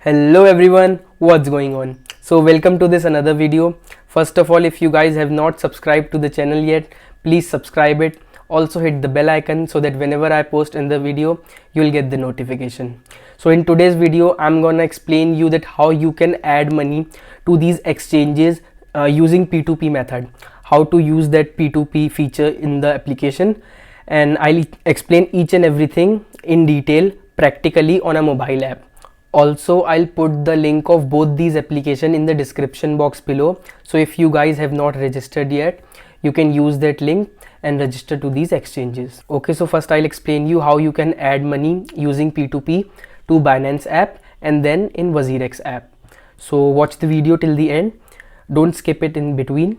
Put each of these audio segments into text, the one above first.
Hello everyone, what's going on? So welcome to this another video. First of all, if you guys have not subscribed to the channel yet, please subscribe it. Also hit the bell icon so that whenever I post in the video, you'll get the notification. So in today's video, I'm gonna explain you that how you can add money to these exchanges using P2P method. How to use that P2P feature in the application, and I'll explain each and everything in detail practically on a mobile app. Also, I'll put the link of both these applications in the description box below. So if you guys have not registered yet, you can use that link and register to these exchanges. Okay, so first I'll explain you how you can add money using P2P to Binance app and then in WazirX app. So watch the video till the end. Don't skip it in between.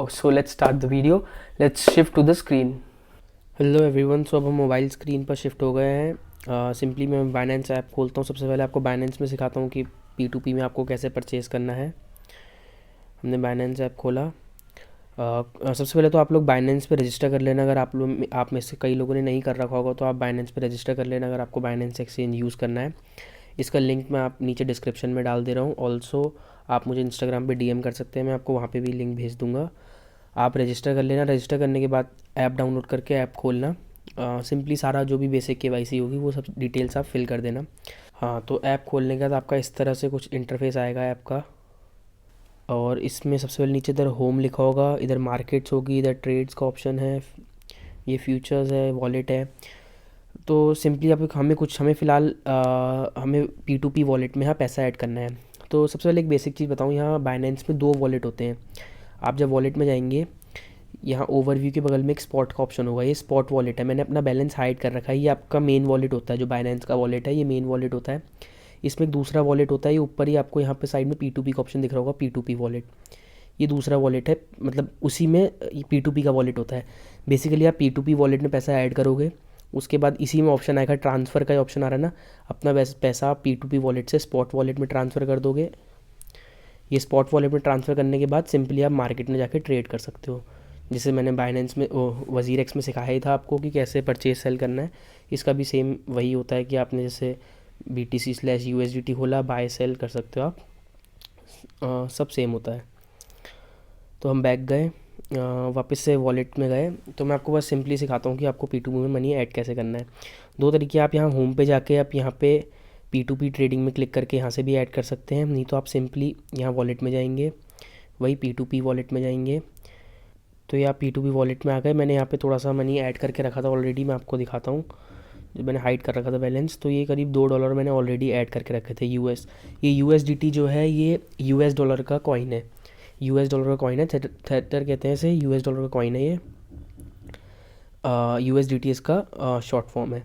So let's start the video. Let's shift to the screen. Hello everyone, so अब हम mobile screen पर shift हो गए हैं. Simply मैं Binance app खोलता हूँ. सबसे पहले आपको बाइनेंस में सिखाता हूँ कि P2P में आपको कैसे परचेज़ करना है. हमने बाइनेंस ऐप खोला. सबसे पहले तो आप लोग बाइनेंस पे रजिस्टर कर लेना. अगर आप में से कई लोगों ने नहीं कर रखा होगा तो आप बाइनेंस पे रजिस्टर कर लेना अगर आपको बाइनेंस एक्सचेंज यूज़ करना है. इसका लिंक मैं आप नीचे डिस्क्रिप्शन में डाल दे रहा हूँ. ऑल्सो आप मुझे इंस्टाग्राम पे DM कर सकते हैं, मैं आपको वहाँ पे भी लिंक भेज दूँगा. आप रजिस्टर कर लेना. रजिस्टर करने के बाद ऐप डाउनलोड करके ऐप खोलना. सिंपली सारा जो भी बेसिक KYC होगी वो सब डिटेल्स आप फिल कर देना. हाँ, तो ऐप खोलने के बाद आपका इस तरह से कुछ इंटरफेस आएगा ऐप का. और इसमें सबसे पहले नीचे इधर होम लिखा होगा, इधर मार्केट्स होगी, इधर ट्रेड्स का ऑप्शन है, ये फ्यूचर्स है, वॉलेट है. तो सिंपली आप हमें फ़िलहाल हमें P2P वॉलेट में यहाँ पैसा ऐड करना है. तो सबसे पहले एक बेसिक चीज़ बताऊँ, यहाँ बाइनेंस में 2 वॉलेट होते हैं. आप जब वॉलेट में जाएंगे, यहाँ ओवरव्यू के बगल में एक स्पॉट का ऑप्शन होगा. ये स्पॉट वॉलेट है, मैंने अपना बैलेंस हाइड कर रखा है. ये आपका मेन वॉलेट होता है. जो बाइनेंस का वॉलेट है ये मेन वॉलेट होता है. इसमें एक दूसरा वॉलेट होता है, ये ऊपर ही आपको यहाँ पे साइड में P2P का ऑप्शन दिख रहा होगा, P2P वॉलेट. ये दूसरा वॉलेट है, मतलब उसी में P2P का वॉलेट होता है. बेसिकली आप P2P वॉलेट में पैसा ऐड करोगे, उसके बाद इसी में ऑप्शन आएगा ट्रांसफ़र का. ऑप्शन आ रहा है ना, अपना पैसा आप P2P वॉलेट से स्पॉट वॉलेट में ट्रांसफ़र कर दोगे. ये स्पॉट वॉलेट में ट्रांसफ़र करने के बाद सिंपली आप मार्केट में जाके ट्रेड कर सकते हो. जैसे मैंने बाइनेंस में WazirX में सिखाया ही था आपको कि कैसे परचेज सेल करना है. इसका भी सेम वही होता है कि आपने जैसे BTC/USDT खोला, बाय सेल कर सकते हो आप. सब सेम होता है. तो हम बैक गए, वापस से वॉलेट में गए. तो मैं आपको बस सिंपली सिखाता हूँ कि आपको P2P में मनी ऐड कैसे करना है. 2 तरीके. आप यहाँ होम पे जाके आप यहाँ पे P2P ट्रेडिंग में क्लिक करके यहाँ से भी ऐड कर सकते हैं. नहीं तो आप सिंपली यहाँ वॉलेट में जाएंगे, वही P2P वॉलेट में जाएंगे. तो ये आप P2P वॉलेट में आ गए. मैंने यहाँ पे थोड़ा सा मनी ऐड करके रखा था ऑलरेडी, मैं आपको दिखाता हूँ. जो मैंने हाइड कर रखा था बैलेंस, तो ये करीब $2 मैंने ऑलरेडी ऐड करके रखे थे. ये USDT जो है ये US डॉलर का कॉइन है. US डॉलर का कॉइन है, थेटर कहते हैं इसे. US डॉलर का कॉइन है ये. USDT इसका शॉर्ट फॉर्म है.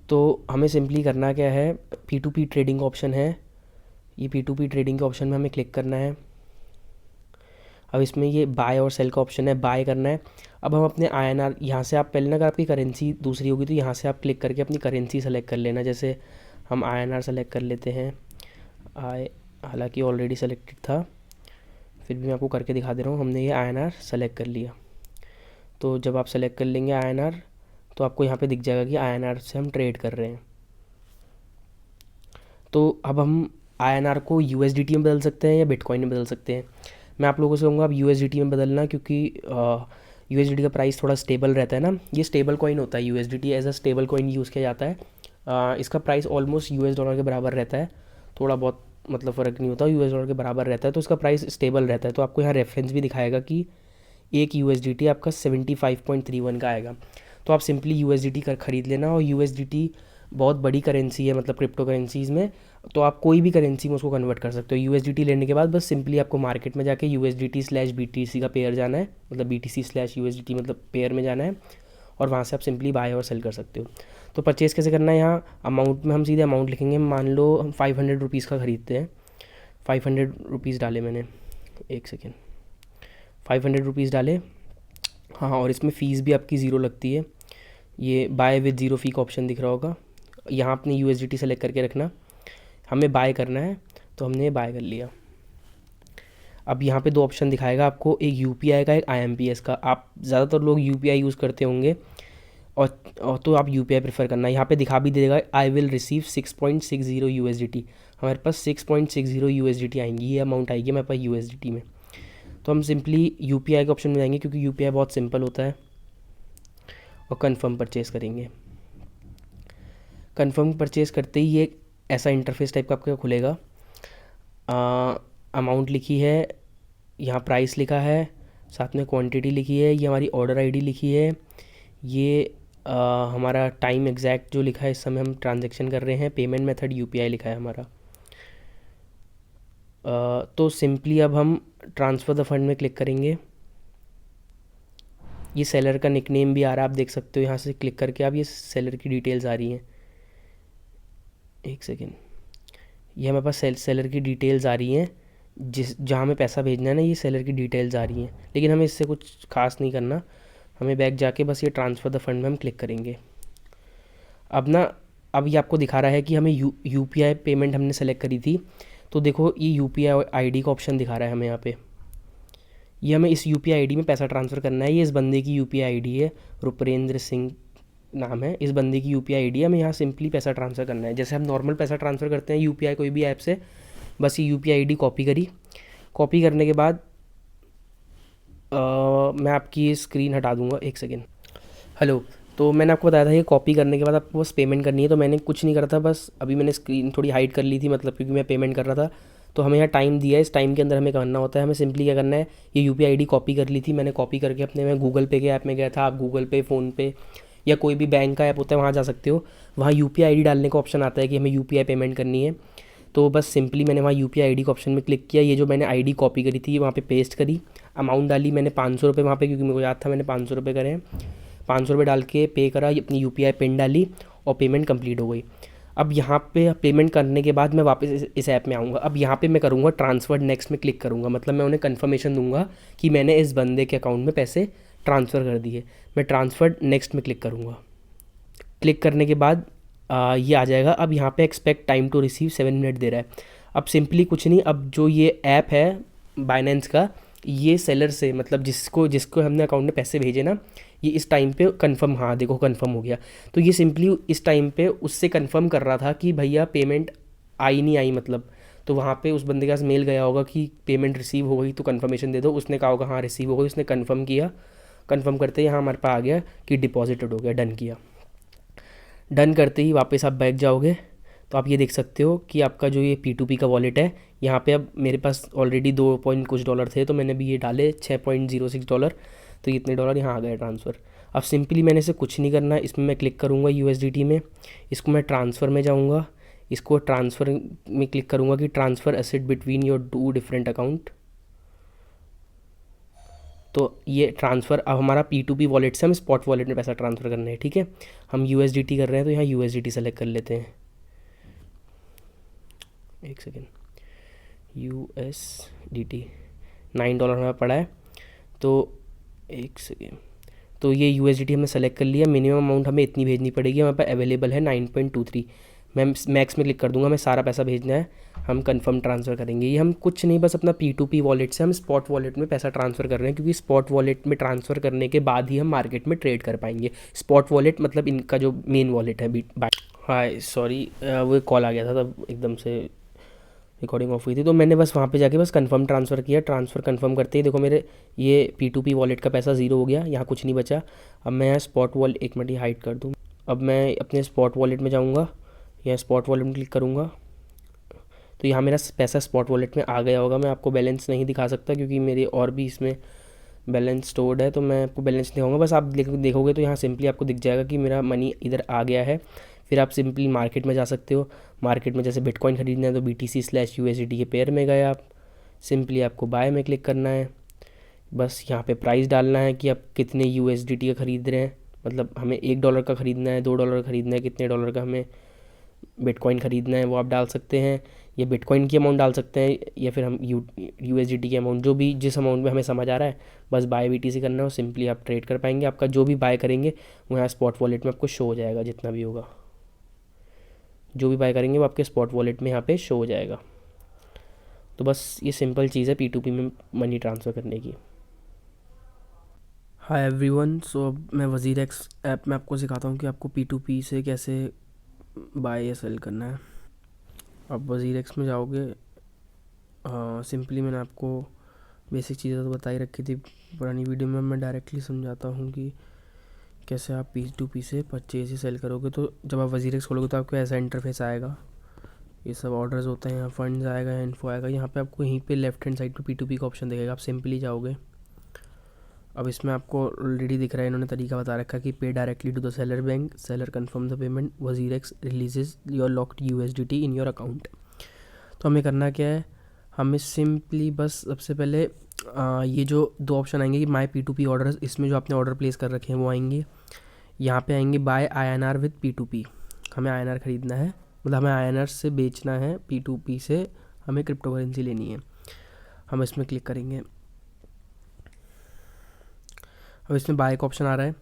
तो हमें सिंपली करना क्या है, P2P ट्रेडिंग का ऑप्शन है. ये P2P ट्रेडिंग के ऑप्शन में हमें क्लिक करना है. अब इसमें ये बाय और सेल का ऑप्शन है, बाय करना है. अब हम अपने INR यहाँ से, आप पहले ना अगर आपकी करेंसी दूसरी होगी तो यहाँ से आप क्लिक करके अपनी करेंसी सेलेक्ट कर लेना. जैसे हम INR सेलेक्ट कर लेते हैं. हालांकि ऑलरेडी सेलेक्टेड था, फिर भी मैं आपको करके दिखा दे रहा हूँ. हमने ये INR सेलेक्ट कर लिया. तो जब आप सेलेक्ट कर लेंगे INR, तो आपको यहाँ पे दिख जाएगा कि INR से हम ट्रेड कर रहे हैं. तो अब हम INR को USDT में बदल सकते हैं या बिटकॉइन में बदल सकते हैं. मैं आप लोगों से कहूँगा आप USDT में बदलना, क्योंकि USDT का प्राइस थोड़ा स्टेबल रहता है ना. ये स्टेबल कॉइन होता है. USDT as a stable coin use किया जाता है. इसका प्राइस ऑलमोस्ट US डॉलर के बराबर रहता है. थोड़ा बहुत मतलब फ़र्क नहीं होता, US डॉलर के बराबर रहता है. तो इसका प्राइस स्टेबल रहता है. तो आपको यहाँ रेफरेंस भी दिखाएगा कि एक USDT आपका 75.31 का आएगा. तो आप सिंपली USDT खरीद लेना. और USDT बहुत बड़ी करेंसी है, मतलब क्रिप्टो करेंसीज़ में. तो आप कोई भी करेंसी में उसको कन्वर्ट कर सकते हो. USDT लेने के बाद बस सिंपली आपको मार्केट में जाके USDT/BTC का पेयर जाना है, मतलब BTC/USDT मतलब पेयर में जाना है. और वहाँ से आप सिंपली बाय और सेल कर सकते हो. तो परचेज़ कैसे करना है, यहाँ अमाउंट में हम सीधे अमाउंट लिखेंगे. मान लो हम 500 रुपीज़ का ख़रीदते हैं. 500 रुपीज़ डाले मैंने, एक सेकेंड, 500 रुपीज़ डाले. हाँ, और इसमें फ़ीस भी आपकी ज़ीरो लगती है. ये बाय विद ज़ीरो फ़ी का ऑप्शन दिख रहा होगा. यहाँ अपनी USDT सेलेक्ट करके रखना. हमें बाय करना है, तो हमने बाय कर लिया. अब यहाँ पे 2 ऑप्शन दिखाएगा आपको, एक UPI का, एक IMPS का. आप ज़्यादातर लोग UPI यूज़ करते होंगे. और तो आप यूपीआई प्रेफर करना। यहाँ पे दिखा भी देगा आई विल रिसीव 6.60 यूएसडीटी। हमारे पास 6.60 यूएसडीटी आएंगी, ये अमाउंट आएगी हमारे पास यूएसडीटी में। तो हम सिंपली यूपीआई के ऑप्शन में जाएंगे क्योंकि यूपीआई बहुत सिंपल होता है, और कंफर्म परचेज़ करेंगे। कंफर्म परचेज़ करते ही ये ऐसा इंटरफेस टाइप का आपका खुलेगा। अमाउंट लिखी है, यहाँ प्राइस लिखा है, साथ में क्वांटिटी लिखी है, ये हमारी ऑर्डर आईडी लिखी है, ये हमारा टाइम एग्जैक्ट जो लिखा है इस समय हम ट्रांजैक्शन कर रहे हैं, पेमेंट मेथड यूपीआई लिखा है हमारा। तो सिंपली अब हम ट्रांसफ़र द फंड में क्लिक करेंगे। ये सेलर का निकनेम भी आ रहा है, आप देख सकते हो। यहाँ से क्लिक करके आप ये सेलर की डिटेल्स आ रही हैं, एक सेकेंड, ये हमारे पास सेलर की डिटेल्स आ रही हैं, जहाँ हमें पैसा भेजना है ना, ये सेलर की डिटेल्स आ रही हैं। लेकिन हमें इससे कुछ खास नहीं करना, हमें बैक जाके बस ये ट्रांसफ़र द फंड में हम क्लिक करेंगे। अब ये आपको दिखा रहा है कि हमें यूपीआई पेमेंट हमने सेलेक्ट करी थी, तो देखो ये यूपीआई आईडी का ऑप्शन दिखा रहा है हमें यहाँ पे। ये हमें इस यूपीआई आईडी में पैसा ट्रांसफ़र करना है। ये इस बंदे की यूपीआई आईडी है, रुपेंद्र सिंह नाम है इस बंदे की यूपीआई आईडी है। हमें यहाँ सिंपली पैसा ट्रांसफ़र करना है, जैसे हम नॉर्मल पैसा ट्रांसफ़र करते हैं यूपीआई कोई भी ऐप से। बस ये यूपीआई आईडी कॉपी करी, कॉपी करने के बाद मैं आपकी स्क्रीन हटा दूंगा, एक सेकेंड। हेलो, तो मैंने आपको बताया था ये कॉपी करने के बाद आपको बस पेमेंट करनी है। तो मैंने कुछ नहीं करा था, बस अभी मैंने स्क्रीन थोड़ी हाइड कर ली थी, मतलब क्योंकि मैं पेमेंट कर रहा था। तो हमें यहाँ टाइम दिया है, इस टाइम के अंदर हमें करना होता है। हमें सिंपली क्या करना है, ये यूपीआई आईडी कॉपी कर ली थी मैंने, कॉपी करके अपने मैं गूगल पे के ऐप में गया था। आप गूगल पे, फ़ोनपे या कोई भी बैंक का ऐप होता है वहाँ जा सकते हो। वहाँ यूपीआई आईडी डालने का ऑप्शन आता है कि हमें यूपीआई पेमेंट करनी है। तो बस सिंपली मैंने वहाँ यूपीआई आईडी के ऑप्शन में क्लिक किया। ये जो मैंने आईडी कॉपी करी थी वहाँ पे पेस्ट करी, अमाउंट डाली मैंने 500 रुपये वहाँ पे, क्योंकि मेरे को याद था मैंने 500 रुपये करे हैं। 500 रुपये डाल के पे करा, अपनी यूपीआई पिन डाली और पेमेंट कंप्लीट हो गई। अब यहाँ पे पेमेंट करने के बाद मैं वापस इस ऐप में आऊँगा। अब यहाँ पे मैं करूँगा ट्रांसफ़र नेक्स्ट में क्लिक करूँगा, मतलब मैं उन्हें कन्फर्मेशन दूंगा कि मैंने इस बंदे के अकाउंट में पैसे ट्रांसफ़र कर दिए। मैं ट्रांसफ़र नेक्स्ट में क्लिक करूँगा। क्लिक करने के बाद ये आ जाएगा। अब यहाँ पे expect time to receive 7 minute दे रहा है। अब सिंपली कुछ नहीं, अब जो ये ऐप है बाइनेंस का, ये सेलर से मतलब जिसको हमने अकाउंट में पैसे भेजे ना, ये इस टाइम पे कंफर्म, हाँ देखो कंफर्म हो गया। तो ये सिंपली इस टाइम पे उससे कंफर्म कर रहा था कि भैया पेमेंट आई नहीं आई, मतलब तो वहाँ पे उस बंदे के पास मेल गया होगा कि पेमेंट रिसीव हो गई तो कंफर्मेशन दे दो। उसने कहा होगा हाँ रिसीव हो गई, उसने कंफर्म किया। कंफर्म करते ही यहाँ हमारे पास आ गया कि डिपॉजिटेड हो गया, डन किया। डन करते ही वापस आप बैक जाओगे तो आप ये देख सकते हो कि आपका जो ये P2P का वॉलेट है, यहाँ पे अब मेरे पास ऑलरेडी 2 पॉइंट कुछ डॉलर थे, तो मैंने भी ये डाले $6.06, तो ये इतने डॉलर यहाँ आ गए ट्रांसफ़र। अब सिंपली मैंने इसे कुछ नहीं करना, इसमें मैं क्लिक करूँगा USDT में, इसको मैं ट्रांसफ़र में जाऊँगा, इसको ट्रांसफ़र में क्लिक करूँगा कि transfer asset between your 2 different account. तो ये ट्रांसफ़र अब हमारा P2P वॉलेट से हम स्पॉट वॉलेट में पैसा ट्रांसफ़र करना है, ठीक है। हम USDT कर रहे हैं तो यहाँ USDT सेलेक्ट कर लेते हैं, एक सेकेंड। USDT $9 हमें पड़ा है, तो एक सेकेंड। तो ये USDT हमने सेलेक्ट कर लिया। मिनिमम अमाउंट हमें इतनी भेजनी पड़ेगी, हमारे पास अवेलेबल है 9.23। मैं मैक्स में क्लिक कर दूंगा, मैं सारा पैसा भेजना है, हम कंफर्म ट्रांसफ़र करेंगे। ये हम कुछ नहीं, बस अपना P2P वॉलेट से हम स्पॉट वॉलेट में पैसा ट्रांसफ़र कर रहे हैं, क्योंकि स्पॉट वॉलेट में ट्रांसफ़र करने के बाद ही हम मार्केट में ट्रेड कर पाएंगे। स्पॉट वॉलेट मतलब इनका जो मेन वॉलेट है। हाय सॉरी, वो कॉल आ गया था तब एकदम से रिकॉर्डिंग ऑफ हुई थी। तो मैंने बस वहाँ पे जाके बस कंफर्म ट्रांसफ़र किया। ट्रांसफ़र कंफर्म करते ही देखो मेरे ये P2P वॉलेट का पैसा ज़ीरो हो गया, यहाँ कुछ नहीं बचा। अब मैं यहाँ स्पॉट वॉलेट, एक मिनट ही हाइड कर दूँ। अब मैं अपने स्पॉट वॉलेट में जाऊँगा, यहाँ स्पॉट वॉलेट में क्लिक करूँगा, तो यहाँ मेरा पैसा स्पॉट वॉलेट में आ गया होगा। मैं आपको बैलेंस नहीं दिखा सकता क्योंकि मेरे और भी इसमें बैलेंस स्टोर्ड है, तो मैं आपको बैलेंस दिखाऊंगा। बस आप देखोगे तो यहाँ सिंपली आपको दिख जाएगा कि मेरा मनी इधर आ गया है। फिर आप सिंपली मार्केट में जा सकते हो। मार्केट में जैसे बिटकॉइन खरीदना है तो BTC/USDT के पेयर में गए आप, सिंपली आपको बाय में क्लिक करना है। बस यहाँ पे प्राइस डालना है कि आप कितने USDT का ख़रीद रहे हैं, मतलब हमें $1 का ख़रीदना है, $2 का ख़रीदना है, कितने डॉलर का हमें बिटकॉइन ख़रीदना है वो आप डाल सकते हैं। या बिटकॉइन की अमाउंट डाल सकते हैं, या फिर हम USDT की अमाउंट, जो भी जिस अमाउंट में हमें समझ आ रहा है बस बाय BTC करना है, सिंपली आप ट्रेड कर पाएंगे। आपका जो भी बाय करेंगे वो यहाँ स्पॉट वॉलेट में आपको शो हो जाएगा, जितना भी होगा जो भी बाय करेंगे वो आपके स्पॉट वॉलेट में यहाँ पे शो हो जाएगा। तो बस ये सिंपल चीज़ है P2P में मनी ट्रांसफ़र करने की। Hi everyone. सो अब मैं वज़ीर एक्स ऐप में आपको सिखाता हूँ कि आपको P2P से कैसे बाय या सेल करना है। आप वज़ीर एक्स में जाओगे। सिंपली मैंने आपको बेसिक चीज़ें तो बताई रखी थी पुरानी वीडियो में। मैं डायरेक्टली समझाता हूँ कि कैसे आप P2P से परचेज या सेल करोगे। तो जब आप वज़ीर एक्स खोलोगे तो आपको ऐसा इंटरफेस आएगा। ये सब ऑर्डर्स होते हैं, यहाँ फंड्स आएगा, यहाँ इन्फो आएगा। यहाँ पे आपको यहीं पे लेफ्ट हैंड साइड पे P2P का ऑप्शन दिखेगा। आप सिंपली जाओगे। अब इसमें आपको ऑलरेडी दिख रहा है, इन्होंने तरीका बता रखा है कि pay directly to the seller bank, seller confirm the payment, WazirX releases your locked USDT in your account. तो हमें करना क्या है, हमें सिंपली बस सबसे पहले ये जो दो ऑप्शन आएंगे कि माई P2P ऑर्डर्स, इसमें जो आपने ऑर्डर प्लेस कर रखे हैं वो आएंगे। यहाँ पे आएंगे बाय INR विद P2P। हमें INR ख़रीदना है, मतलब हमें INR से बेचना है, P2P से हमें क्रिप्टो करेंसी लेनी है। हम इसमें क्लिक करेंगे। अब इसमें बाय का ऑप्शन आ रहा है।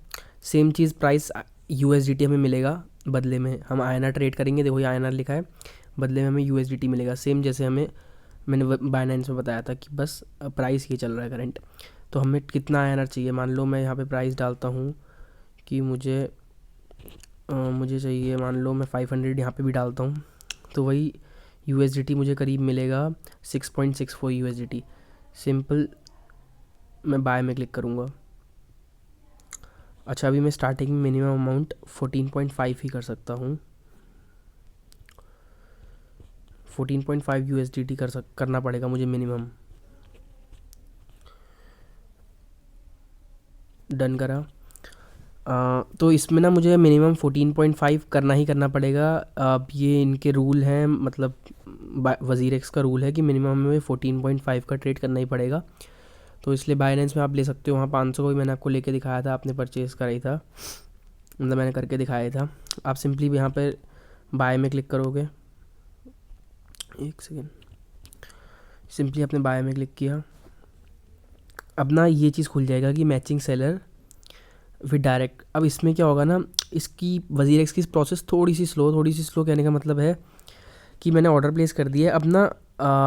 सेम चीज़ प्राइस USDT हमें मिलेगा, बदले में हम INR ट्रेड करेंगे। देखो ये INR लिखा है, बदले में हमें USDT मिलेगा। सेम जैसे मैंने बाइनेंस में बताया था कि बस प्राइस ये चल रहा है करंट। तो हमें कितना INR चाहिए, मान लो मैं यहाँ पे प्राइस डालता हूँ कि मुझे चाहिए, मान लो मैं 500 यहाँ पे भी डालता हूँ तो वही USDT मुझे करीब मिलेगा 6.64 USDT। सिंपल मैं बाय में क्लिक करूँगा। अच्छा, अभी मैं स्टार्टिंग में मिनिमम अमाउंट 14.5 ही कर सकता हूँ। 14.5 USDT करना पड़ेगा मुझे मिनिमम। डन करा। तो इसमें ना मुझे मिनिमम 14.5 करना ही करना पड़ेगा। अब ये इनके रूल हैं, मतलब वज़ीर एक्स का रूल है कि मिनिमम में 14.5 का ट्रेड करना ही पड़ेगा। तो इसलिए बाइनेंस में आप ले सकते हो। वहाँ 500 को भी मैंने आपको लेके दिखाया था, आपने परचेज़ कराई था, मतलब मैंने करके दिखाया था। आप सिंपली यहाँ पर बाय में क्लिक करोगे। एक सेकेंड, सिंपली आपने बाय में क्लिक किया। अब ना ये चीज़ खुल जाएगा कि मैचिंग सेलर विद डायरेक्ट। अब इसमें क्या होगा ना, इसकी वज़ीर एक्स की प्रोसेस थोड़ी सी स्लो कहने का मतलब है कि मैंने ऑर्डर प्लेस कर दिया है। अब ना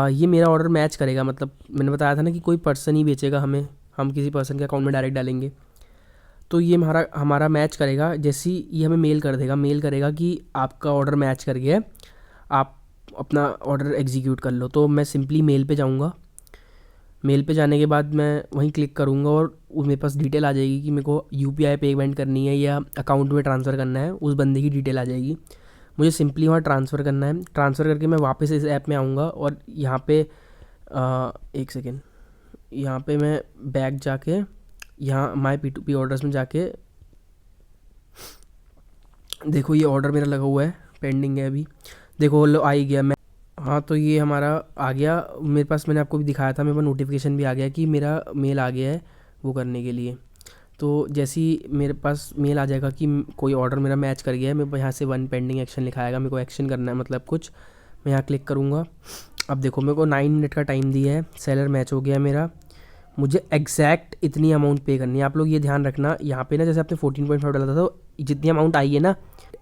ये मेरा ऑर्डर मैच करेगा, मतलब मैंने बताया था ना कि कोई पर्सन ही बेचेगा हमें, हम किसी पर्सन के अकाउंट में डायरेक्ट डालेंगे। तो ये हमारा मैच करेगा। जैसे ही ये हमें मेल करेगा कि आपका ऑर्डर मैच कर गया है, आप अपना ऑर्डर एग्जीक्यूट कर लो। तो मैं सिंपली मेल पे जाऊँगा। मेल पे जाने के बाद मैं वहीं क्लिक करूँगा और मेरे पास डिटेल आ जाएगी कि मेरे को UPI पेमेंट करनी है या अकाउंट में ट्रांसफ़र करना है, उस बंदे की डिटेल आ जाएगी। मुझे सिंपली वहाँ ट्रांसफ़र करना है। ट्रांसफ़र करके मैं वापस इस ऐप में आऊँगा और यहाँ पे एक सेकेंड, यहाँ पे मैं बैक जाके यहाँ माई P2P ऑर्डर्स में जाके देखो ये ऑर्डर मेरा लगा हुआ है, पेंडिंग है अभी। देखो लो आ ही गया। मैं हाँ, तो ये हमारा आ गया मेरे पास। मैंने आपको भी दिखाया था, मेरे पास नोटिफिकेशन भी आ गया कि मेरा मेल आ गया है वो करने के लिए। तो जैसे ही मेरे पास मेल आ जाएगा कि कोई ऑर्डर मेरा मैच कर गया है, मेरे पास यहाँ से 1 पेंडिंग एक्शन लिखा आएगा, मेरे को एक्शन करना है, मतलब कुछ। मैं यहाँ क्लिक करूँगा। अब देखो मेरे को 9 मिनट का टाइम दिया है, सेलर मैच हो गया मेरा। मुझे एग्जैक्ट इतनी अमाउंट पे करनी है। आप लोग ये ध्यान रखना, यहाँ पे ना जैसे आपने 14.5 डाला था तो जितनी अमाउंट आई है ना,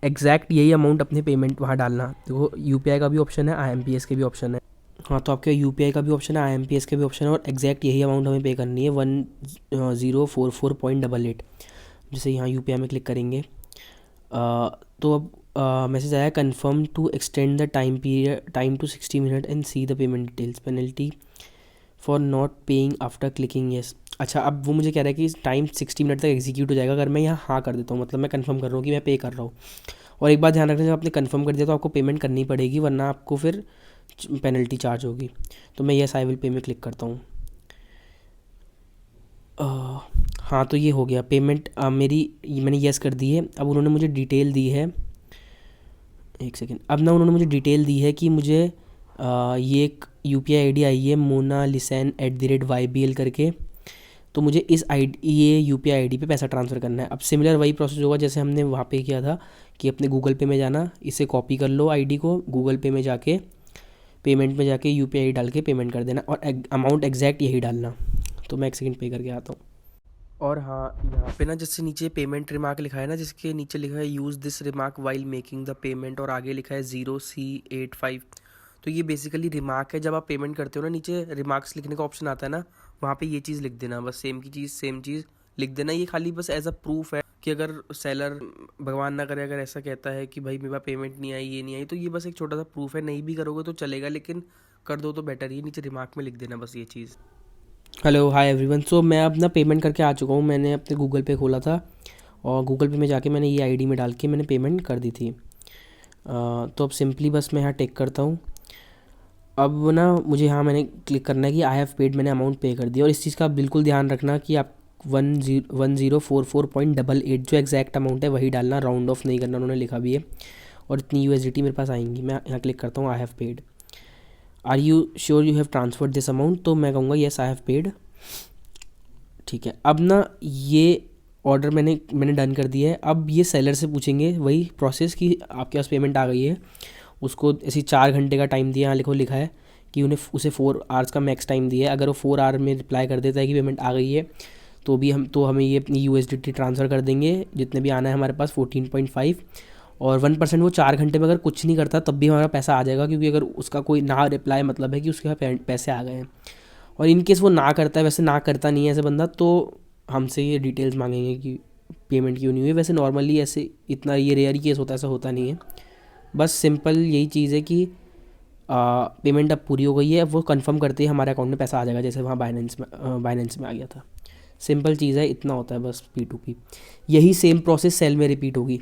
एग्जैक्ट यही अमाउंट अपने पेमेंट वहाँ डालना। देखो UPI का भी ऑप्शन है, IMPS के भी ऑप्शन है। हाँ, तो आपके UPI का भी ऑप्शन है, IMPS के भी ऑप्शन है, और एग्जैक्ट यही अमाउंट हमें पे करनी है 1044.88। जैसे यहाँ UPI में क्लिक करेंगे तो अब मैसेज आया, confirm to extend the time to 60 minute and see the payment details, penalty for not paying after clicking yes. अच्छा, अब वो मुझे कह रहा है कि टाइम 60 मिनट तक एग्जीक्यूट हो जाएगा अगर मैं यहाँ हाँ कर देता हूँ, मतलब मैं कंफर्म कर रहा हूँ कि मैं पे कर रहा हूँ। और एक बात ध्यान रखना, जब आपने कंफर्म कर दिया तो आपको पेमेंट करनी पड़ेगी, वरना आपको फिर पेनल्टी चार्ज होगी। तो मैं येस आई विल पे में क्लिक करता हूँ। हाँ, तो ये हो गया पेमेंट मैंने येस कर दी है। अब उन्होंने मुझे डिटेल दी है, एक सेकेंड। अब ना उन्होंने मुझे डिटेल दी है कि मुझे ये एक UPI ID आई है, mona.lisan@YBL करके। तो मुझे ये UPI ID पे पैसा ट्रांसफ़र करना है। अब सिमिलर वही प्रोसेस होगा जैसे हमने वहाँ पे किया था कि अपने गूगल पे में जाना, इसे कॉपी कर लो ID को, गूगल पे में जाके पेमेंट में जाके UPI डाल के पेमेंट कर देना और अमाउंट एग्जैक्ट यही डालना। तो मैं एक सेकंड पे करके आता हूँ। और हाँ, यहाँ पे ना जैसे नीचे पेमेंट रिमार्क लिखा है ना, जिसके नीचे लिखा है use this remark while making the payment, और आगे लिखा है 0C85। तो ये बेसिकली रिमार्क है। जब आप पेमेंट करते हो ना, नीचे रिमार्क्स लिखने का ऑप्शन आता है ना, वहाँ पे ये चीज़ लिख देना, बस सेम की चीज़ सेम चीज़ लिख देना। ये खाली बस एज अ प्रूफ है कि अगर सेलर भगवान ना करे अगर ऐसा कहता है कि भाई मेरा पेमेंट नहीं आई, ये नहीं आई, तो ये बस एक छोटा सा प्रूफ है। नहीं भी करोगे तो चलेगा, लेकिन कर दो तो बेटर। ये नीचे रिमार्क में लिख देना बस ये चीज़। Hello hi everyone. सो मैं अपना पेमेंट करके आ चुका हूँ। मैंने अपने गूगल पे खोला था और गूगल पे में जाके मैंने ये आईडी में डाल के मैंने पेमेंट कर दी थी। तो अब सिंपली बस मैं यहाँ टेक करता हूँ। अब ना मुझे यहाँ मैंने क्लिक करना है कि आई हैव पेड, मैंने अमाउंट पे कर दिया। और इस चीज़ का बिल्कुल ध्यान रखना कि आप 1044.88 जो एग्जैक्ट अमाउंट है वही डालना, राउंड ऑफ नहीं करना, उन्होंने लिखा भी है। और इतनी USDT मेरे पास आएंगी। मैं यहाँ क्लिक करता हूँ I have paid. Are you sure you have transferred this amount, तो मैं कहूँगा येस आई हैव पेड। ठीक है, अब ना ये ऑर्डर मैंने डन कर दिया है। अब ये सेलर से पूछेंगे वही प्रोसेस कि आपके पास पेमेंट आ गई है। उसको ऐसी 4 घंटे का टाइम दिया, यहाँ लिखा है कि उसे 4 आवर्स का मैक्स टाइम दिया है। अगर वो 4 आवर में रिप्लाई कर देता है कि पेमेंट आ गई है तो हमें ये अपनी USDT ट्रांसफ़र कर देंगे, जितने भी आना है हमारे पास 14.5। और 1% वो 4 घंटे में अगर कुछ नहीं करता तब भी हमारा पैसा आ जाएगा, क्योंकि अगर उसका कोई ना रिप्लाई मतलब है कि उसके पास पैसे आ गए हैं। और इन केस वो ना करता है, वैसे ना करता नहीं है ऐसे बंदा, तो हमसे ये डिटेल्स मांगेंगे कि पेमेंट क्यों नहीं हुई। वैसे नॉर्मली ऐसे इतना ये रेयर केस होता है, ऐसा होता नहीं है। बस सिंपल यही चीज़ है कि पेमेंट अब पूरी हो गई है। अब वो कंफर्म करते ही हमारे अकाउंट में पैसा आ जाएगा, जैसे वहाँ बाइनेंस में आ गया था। सिंपल चीज़ है, इतना होता है बस P2P। यही सेम प्रोसेस सेल में रिपीट होगी।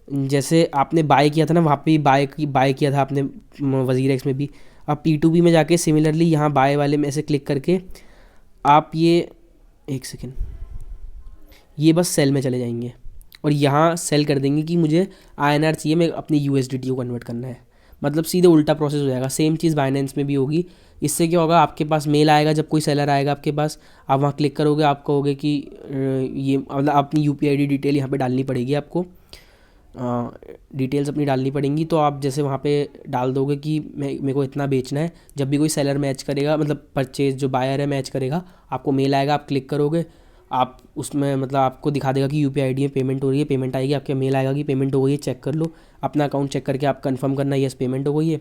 जैसे आपने बाय किया था ना, वहाँ पे बाय किया था आपने WazirX में भी। अब P2P में जाके सिमिलरली यहाँ बाय वाले में ऐसे क्लिक करके आप एक सेकेंड, ये बस सेल में चले जाएंगे और यहाँ सेल कर देंगे कि मुझे INR चाहिए, मैं अपनी USDT को कन्वर्ट करना है। मतलब सीधे उल्टा प्रोसेस हो जाएगा। सेम चीज़ बाइनेंस में भी होगी। इससे क्या होगा, आपके पास मेल आएगा जब कोई सेलर आएगा आपके पास, आप वहाँ क्लिक करोगे, आप कहोगे कि ये मतलब अपनी UPI ID डिटेल यहाँ पे डालनी पड़ेगी आपको, डिटेल्स अपनी डालनी पड़ेंगी। तो आप जैसे वहाँ पे डाल दोगे कि मेरे को इतना बेचना है। जब भी कोई सेलर मैच करेगा, मतलब परचेज जो बायर है मैच करेगा, आपको मेल आएगा, आप क्लिक करोगे, आप उसमें मतलब आपको दिखा देगा कि UPI ID में पेमेंट हो रही है, पेमेंट आएगी, आपके मेल आएगा कि पेमेंट हो गई है, चेक कर लो। अपना अकाउंट चेक करके आप कंफर्म करना यस पेमेंट हो गई है,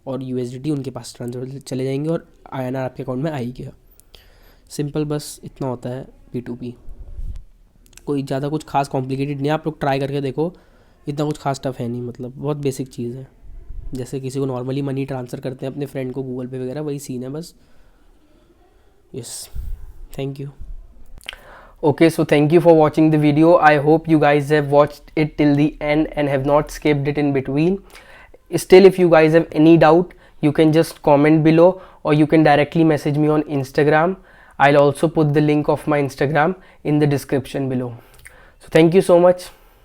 और USDT उनके पास ट्रांसफर चले जाएंगे और INR आपके अकाउंट में आएगी। सिंपल बस इतना होता है P2P। कोई ज़्यादा कुछ खास कॉम्प्लिकेटेड नहीं, आप लोग ट्राई करके देखो। इतना कुछ खास टफ है नहीं, मतलब बहुत बेसिक चीज़ है। जैसे किसी को नॉर्मली मनी ट्रांसफ़र करते हैं अपने फ्रेंड को गूगल पे वगैरह, वही सीन है बस। Yes, thank you. Okay, so thank you for watching the video. I hope you guys have watched it till the end and have not skipped it in between. Still, if you guys have any doubt, you can just comment below or you can directly message me on Instagram. I'll also put the link of my Instagram in the description below. So thank you so much.